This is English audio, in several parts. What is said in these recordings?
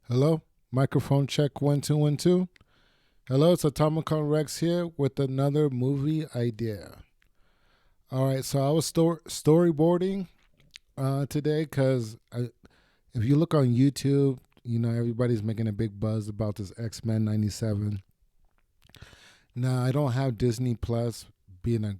Hello, microphone check 1 2 1 2. Hello, it's Atomicon Rex here with another movie idea. All right, so I was storyboarding today because if you look on YouTube, everybody's making a big buzz about this X-Men '97. Now I don't have Disney Plus, being a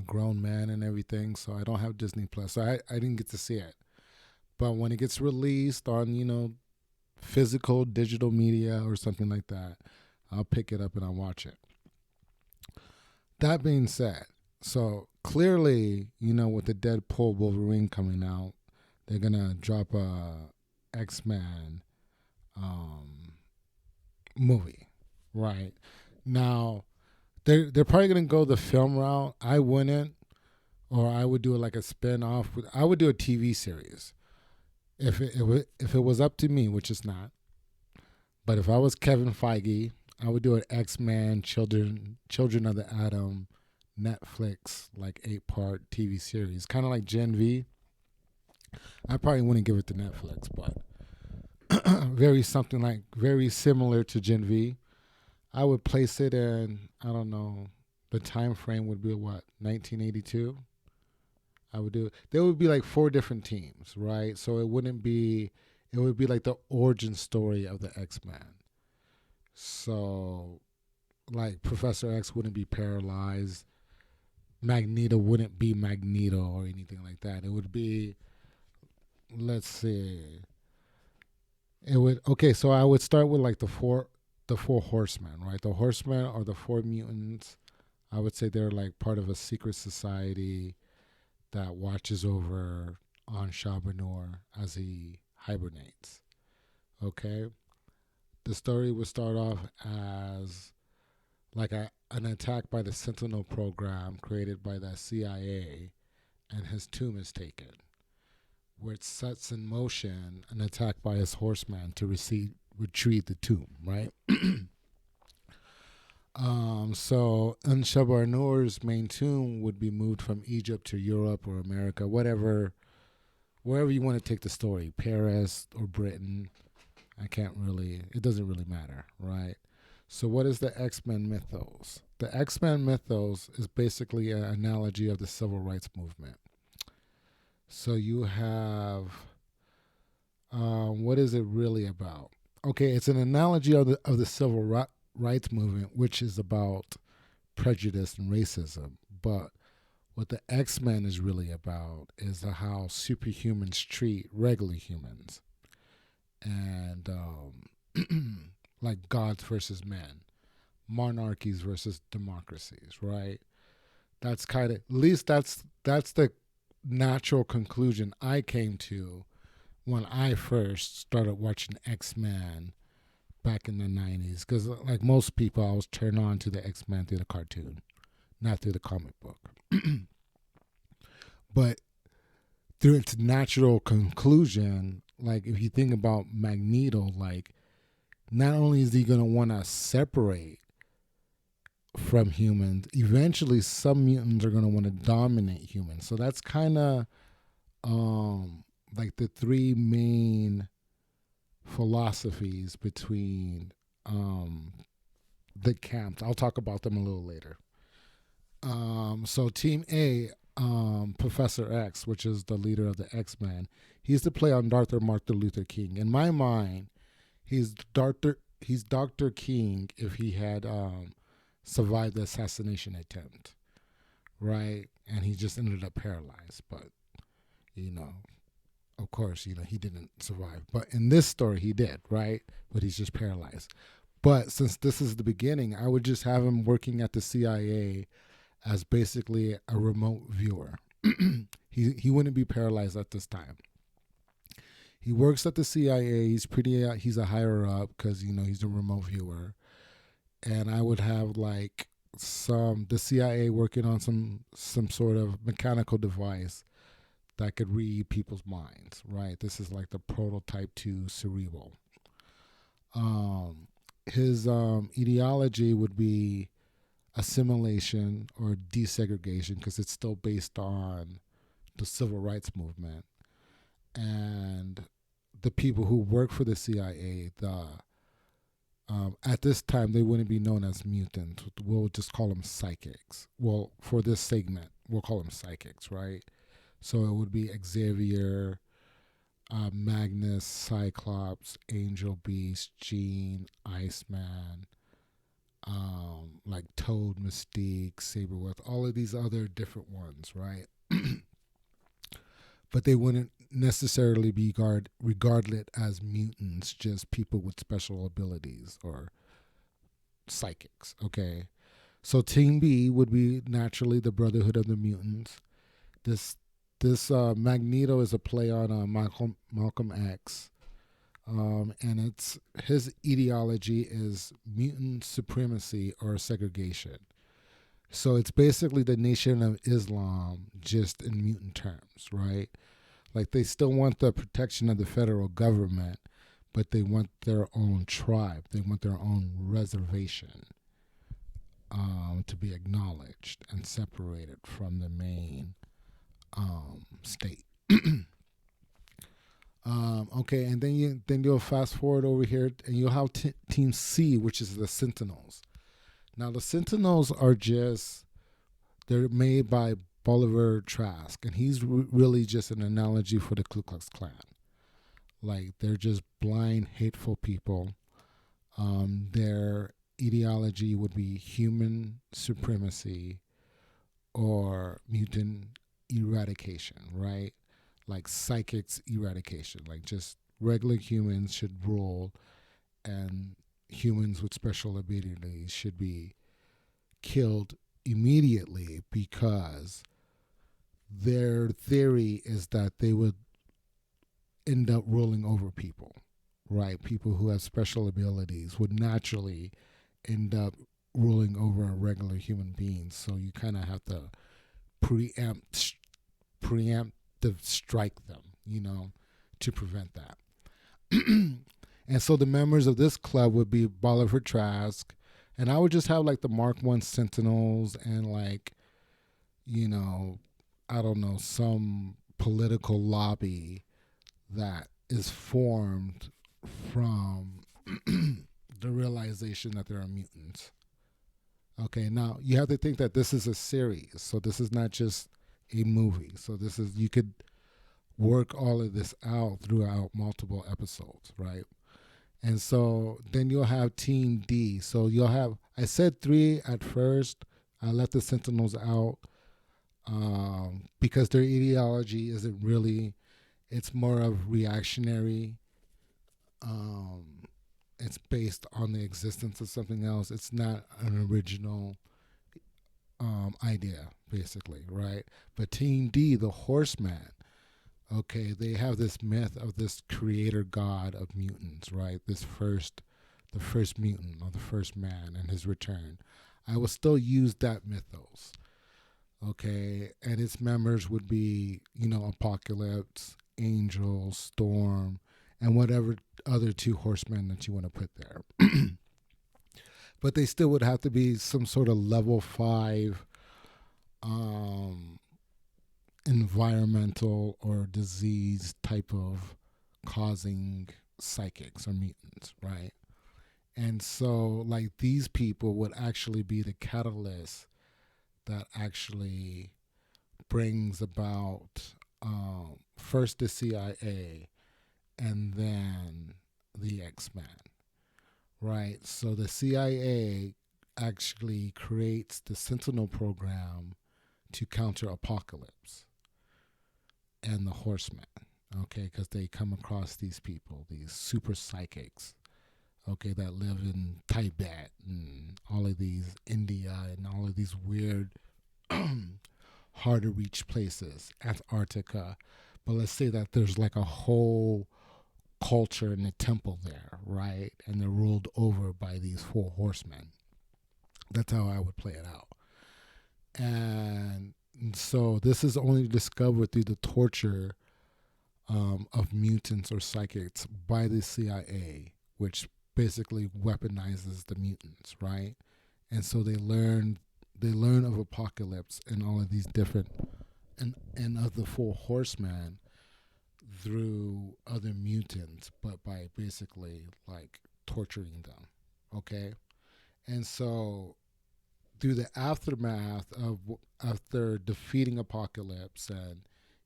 grown man and everything, so I don't have Disney Plus. So I didn't get to see it. But when it gets released on physical digital media or something like that, I'll pick it up and I'll watch it. That being said, so clearly, with the Deadpool Wolverine coming out, they're gonna drop a X-Men um, movie, right? Now they're probably gonna go the film route. I wouldn't, or I would do it like a spin-off. I would do a TV series if it was up to me, which is not. But if I was Kevin Feige, I would do an X-Men Children of the Atom Netflix like 8-part TV series, kind of like Gen V. I probably wouldn't give it to Netflix, but very similar to Gen V. I would place it in, I don't know, the time frame would be what, 1982. I would do it. There would be like four different teams, right? So it would be like the origin story of the X-Men. So like Professor X wouldn't be paralyzed. Magneto wouldn't be Magneto or anything like that. It would be, let's see, it would, okay. So I would start with like the four horsemen, right? The horsemen are the four mutants. I would say they're like part of a secret society that watches over on Shabanur as he hibernates. Okay, the story would start off as like an attack by the Sentinel program created by the CIA, and his tomb is taken, which sets in motion an attack by his horseman to retrieve the tomb, right? So Anshabar Noor's main tomb would be moved from Egypt to Europe or America, wherever you want to take the story, Paris or Britain. It doesn't really matter, right? So, what is the X Men mythos? The X Men mythos is basically an analogy of the civil rights movement. So, you have, what is it really about? Okay, it's an analogy of the rights movement, which is about prejudice and racism. But what the X Men is really about is how superhumans treat regular humans, and like gods versus men, monarchies versus democracies, right? That's kind of, at least that's the natural conclusion I came to when I first started watching X Men back in the '90s. Because like most people, I was turned on to the X Men through the cartoon, not through the comic book. But through its natural conclusion, like if you think about Magneto, like not only is he gonna want to separate from humans, eventually some mutants are gonna want to dominate humans. So that's kind of like the three main philosophies between the camps. I'll talk about them a little later. So Team A, Professor X, which is the leader of the X Men, he's to play on Dr. Martin Luther King. In my mind, Dr. King if he had survived the assassination attempt, right? And he just ended up paralyzed. But you know, of course, he didn't survive. But in this story, he did, right? But he's just paralyzed. But since this is the beginning, I would just have him working at the CIA as basically a remote viewer. He wouldn't be paralyzed at this time. He works at the CIA. He's a higher up because he's a remote viewer, and I would have like the CIA working on some sort of mechanical device that could read people's minds. Right. This is like the prototype to cerebral. Um, his ideology would be assimilation or desegregation because it's still based on the civil rights movement, and the people who work for the CIA, at this time they wouldn't be known as mutants. We'll just call them psychics. Well, for this segment, we'll call them psychics, right? So it would be Xavier, Magnus, Cyclops, Angel Beast, Jean, Iceman, like Toad, Mystique, Sabretooth, all of these other different ones, right? But they wouldn't necessarily be regarded as mutants, just people with special abilities or psychics. Okay, so Team B would be naturally the Brotherhood of the Mutants. This this Magneto is a play on Malcolm X, and it's his ideology is mutant supremacy or segregation. So it's basically the Nation of Islam, just in mutant terms, right? Like they still want the protection of the federal government, but they want their own tribe. They want their own reservation, to be acknowledged and separated from the main state. Okay, and then you'll fast forward over here, and you'll have Team C, which is the Sentinels. Now the Sentinels are just they're made by Bolivar Trask, and he's really just an analogy for the Ku Klux Klan. Like they're just blind, hateful people. Their ideology would be human supremacy or mutant eradication, right? Like psychics eradication, like just regular humans should rule, and humans with special abilities should be killed immediately because their theory is that they would end up ruling over people, right? People who have special abilities would naturally end up ruling over a regular human being. So you kind of have to preemptive strike them, to prevent that. And so the members of this club would be Bolivar Trask, and I would just have like the Mark One Sentinels and like, I don't know, some political lobby that is formed from the realization that there are mutants. Okay, now you have to think that this is a series, so this is not just a movie. So this is you could work all of this out throughout multiple episodes, right? And so then you'll have Team D. So you'll have I said three at first. I left the Sentinels out because their ideology isn't really. It's more of reactionary. It's based on the existence of something else. It's not an original idea, basically, right? But Team D, the Horseman, okay, they have this myth of this creator god of mutants, right? The first mutant or the first man and his return. I will still use that mythos, okay? And its members would be, Apocalypse, Angel, Storm, and whatever other two horsemen that you want to put there. But they still would have to be some sort of level 5 environmental or disease type of causing psychics or mutants, right? And so, like, these people would actually be the catalyst that actually brings about first the CIA and then the X-Men, right? So the CIA actually creates the Sentinel program to counter Apocalypse and the Horsemen, okay, because they come across these people, these super psychics, okay, that live in Tibet and all of these India and all of these weird, hard to reach places, Antarctica. But let's say that there's like a whole culture in the temple there, right? And they're ruled over by these 4 horsemen. That's how I would play it out. And so this is only discovered through the torture of mutants or psychics by the CIA, which basically weaponizes the mutants, right? And so they learn of Apocalypse and all of these different and of the 4 horsemen through other mutants, but by basically like torturing them. Okay, and so through the aftermath of after defeating Apocalypse and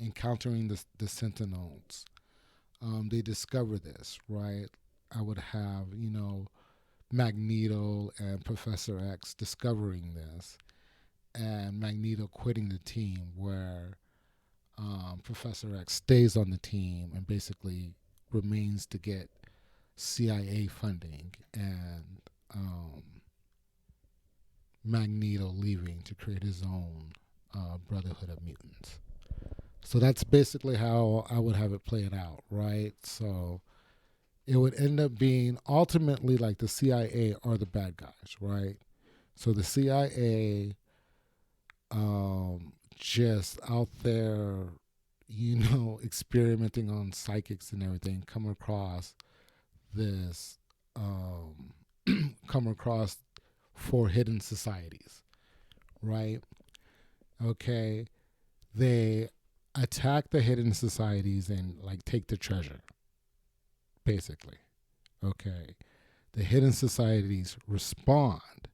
encountering the Sentinels, they discover this, right? I would have, Magneto and Professor X discovering this, and Magneto quitting the team, where Professor X stays on the team and basically remains to get CIA funding, and Magneto leaving to create his own Brotherhood of Mutants. So that's basically how I would have it played out, right? So it would end up being ultimately like the CIA are the bad guys, right? So the CIA, just out there, experimenting on psychics and everything, this, um, come across four hidden societies, right? Okay, they attack the hidden societies and like take the treasure, basically. Okay, the hidden societies respond.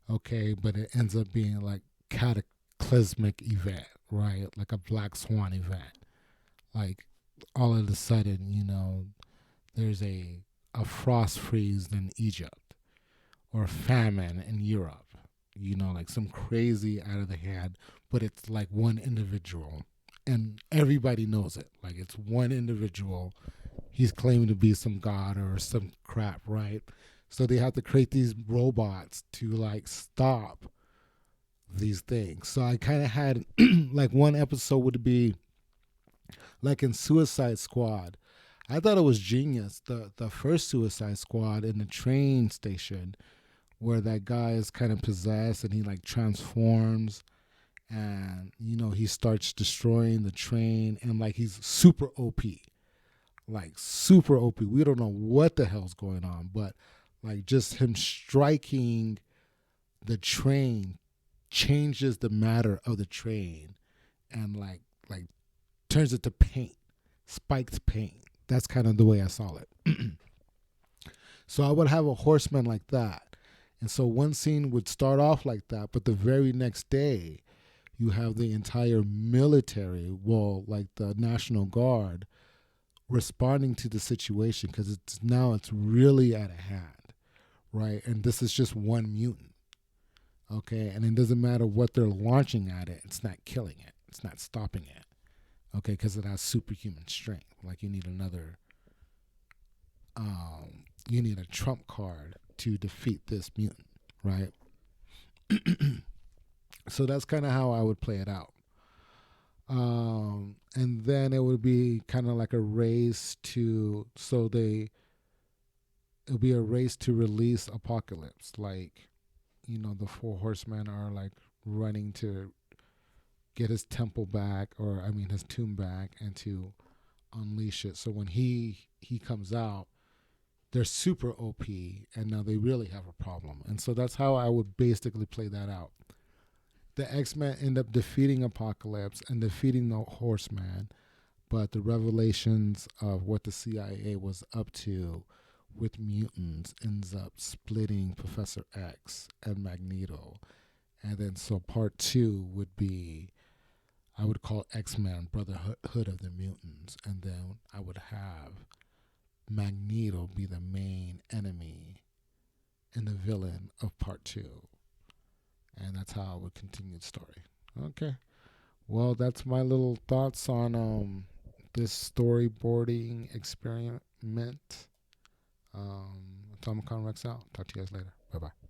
Okay, but it ends up being like cataclysmic event, right? Like a black swan event. Like all of a sudden, there's a frost freeze in Egypt or famine in Europe. Like some crazy out of the hand, but it's like one individual, and everybody knows it. Like it's one individual. He's claiming to be some god or some crap, right? So they have to create these robots to like stop these things. So I kind of had like one episode would be like in Suicide Squad. I thought it was genius. The first Suicide Squad in the train station where that guy is kind of possessed and he like transforms, and he starts destroying the train, and like he's super OP. Like super OP. We don't know what the hell's going on, but like just him striking the train changes the matter of the train, and like turns it to paint, spiked paint. That's kind of the way I saw it. So I would have a horseman like that. And so one scene would start off like that, but the very next day you have the entire military, well, like the National Guard, responding to the situation because it's really out of hand, right? And this is just one mutant, okay? And it doesn't matter what they're launching at it; it's not killing it, it's not stopping it, okay? Because it has superhuman strength. Like you need a trump card to defeat this mutant, right? So that's kind of how I would play it out. And then it would be kind of like a race to it'll be a race to release Apocalypse. Like, the four horsemen are like running to get his temple back, or I mean his tomb back, and to unleash it. So when he comes out, they're super OP, and now they really have a problem. And so that's how I would basically play that out. The X-Men end up defeating Apocalypse and defeating the Horseman, but the revelations of what the CIA was up to with mutants ends up splitting Professor X and Magneto. And then so part two would be, I would call X-Men Brotherhood of the Mutants, and then I would have Magneto be the main enemy and the villain of part two. And that's how I would continue the story. Okay. Well, that's my little thoughts on this storyboarding experiment. Tom Rex out. Talk to you guys later. Bye bye.